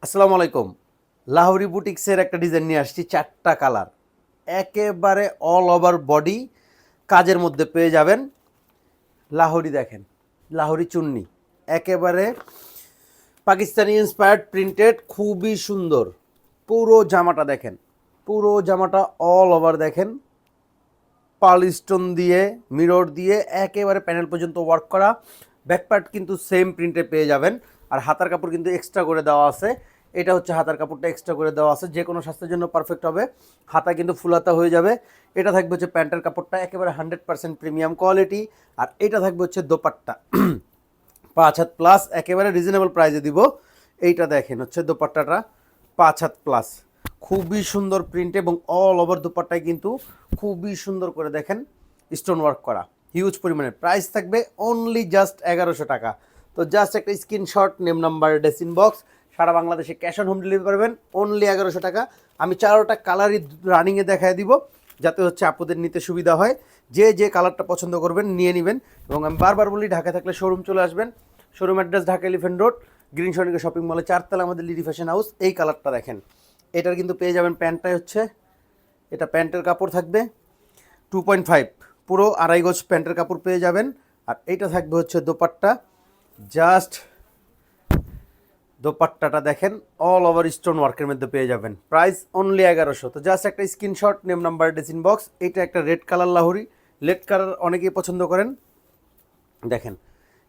আসসালামু আলাইকুম। লাহোরি বুটিক্সের একটা ডিজাইন নিয়ে আসছি, 4টা কালার, একেবারে অল ওভার বডি কাজের মধ্যে পেয়ে যাবেন। লাহোরি দেখেন, লাহোরি চুন্নি, একেবারে পাকিস্তানি ইন্সপায়ার্ড প্রিন্টেড, খুবই সুন্দর। পুরো জামাটা দেখেন, পুরো জামাটা অল ওভার দেখেন, পার্ল স্টোন দিয়ে, মিরর দিয়ে একেবারে প্যানেল পর্যন্ত ওয়ার্ক করা। ব্যাকপার্ট কিন্তু সেম প্রিন্টে পেয়ে যাবেন। আর হাতার কাপড় কিন্তু এক্সট্রা করে দেওয়া আছে। এটা হচ্ছে হাতার কাপড়টা এক্সট্রা করে দেওয়া আছে, যে কোনো স্বাস্থ্যের জন্য পারফেক্ট হবে। হাতা কিন্তু ফুল হাতা হয়ে যাবে। এটা থাকবে হচ্ছে প্যান্টের কাপড়টা একেবারে 100% প্রিমিয়াম কোয়ালিটি। আর এটা থাকবে হচ্ছে দোপাট্টা 5 হাত প্লাস, একেবারে রিজনেবল প্রাইসে দিব। এইটা দেখেন হচ্ছে দোপাট্টাটা 5 হাত প্লাস, খুবই সুন্দর প্রিন্ট এবং অল ওভার দোপাট্টায় কিন্তু খুবই সুন্দর করে দেখেন স্টোন ওয়ার্ক করা, হিউজ পরিমাণে। প্রাইস থাকবে অনলি জাস্ট 1100 টাকা। তো জাস্ট একটা স্ক্রিনশট, নেম নাম্বার, ডেসিন বক্স, সারা বাংলাদেশে ক্যাশ অন হোম ডেলিভারি পারবেন অনলি 1100 টাকা। আমি 4টা কালারই রানিংয়ে দেখায় দিব, যাতে হচ্ছে আপনাদের নিতে সুবিধা হয়। যে যে কালারটা পছন্দ করবেন নিয়ে নেবেন। এবং আমি বারবার বলি, ঢাকা থাকলে শোরুম চলে আসবেন। Showroom address Dhaka elephant road, green Sonica shopping মলে 4 তলা, আমাদের লিডি ফ্যাশন হাউস। এই কালারটা দেখেন, এটার কিন্তু পেয়ে যাবেন প্যান্টটাই হচ্ছে, এটা প্যান্টের কাপড় থাকবে 2.5, পুরো 2.5 গজ প্যান্টের কাপড় পেয়ে যাবেন। আর এইটা থাকবে হচ্ছে দোপাট্টা, জাস্ট দোপাট্টাটা দেখেন অল ওভার স্টোন ওয়ার্কের মধ্যে পেয়ে যাবেন। Price only 1100। তো জাস্ট একটা স্ক্রিনশট, নেম নাম্বার, ডেসিন বক্স। এটা একটা red colour Lahori, red colour অনেকেই পছন্দ করেন। দেখেন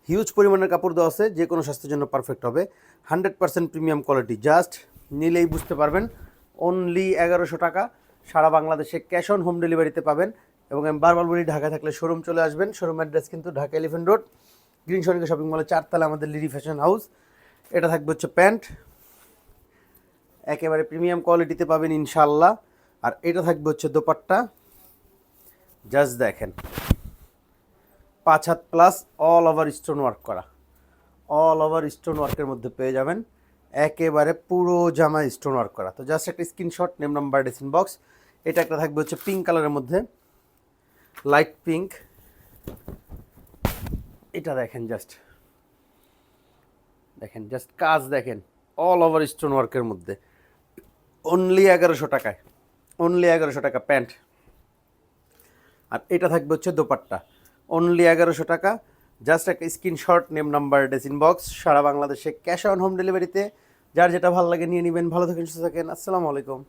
হিউজ পরিমাণের কাপড় দেওয়া আছে, যে কোনো স্বাস্থ্যের জন্য পারফেক্ট হবে। 100% প্রিমিয়াম কোয়ালিটি, জাস্ট নিলেই বুঝতে পারবেন। অনলি 1100 টাকা, সারা বাংলাদেশে ক্যাশ অন হোম ডেলিভারিতে পাবেন। এবং আমি বারবার বলি, ঢাকা থাকলে শোরুম চলে আসবেন। শোরুম অ্যাড্রেস কিন্তু Dhaka elephant road, green Sonica shopping মলে 4 তলা, আমাদের লিডি ফ্যাশন হাউস। এটা থাকবে হচ্ছে প্যান্ট, একেবারে প্রিমিয়াম কোয়ালিটিতে পাবেন ইনশাল্লাহ। আর এটা থাকবে হচ্ছে দোপাট্টা, জাস্ট দেখেন 5 had plus, all over stone work করা, অল ওভার স্টোন ওয়ার্কের মধ্যে পেয়ে যাবেন। একেবারে পুরো জামা স্টোন ওয়ার্ক করা। তো জাস্ট একটা স্ক্রিনশট, নেম নাম্বার, ডেসিন বক্স। এটা একটা থাকবে হচ্ছে পিঙ্ক কালারের মধ্যে, লাইট পিঙ্ক। এটা দেখেন, জাস্ট দেখেন, জাস্ট কাজ দেখেন, অল ওভার স্টোন ওয়ার্কের মধ্যে অনলি 1100 টাকায়, অনলি 1100 টাকা প্যান্ট। আর এটা থাকবে হচ্ছে দোপাট্টা, অনলি 1100 টাকা। জাস্ট একটা স্ক্রিনশট, নেম নাম্বার, ডেসিন বক্স, সারা বাংলাদেশে ক্যাশ অন হোম ডেলিভারিতে। যার যেটা ভালো লাগে নিয়ে নেবেন। ভালো থাকেন, সুস্থ থাকেন, আসসালামু আলাইকুম।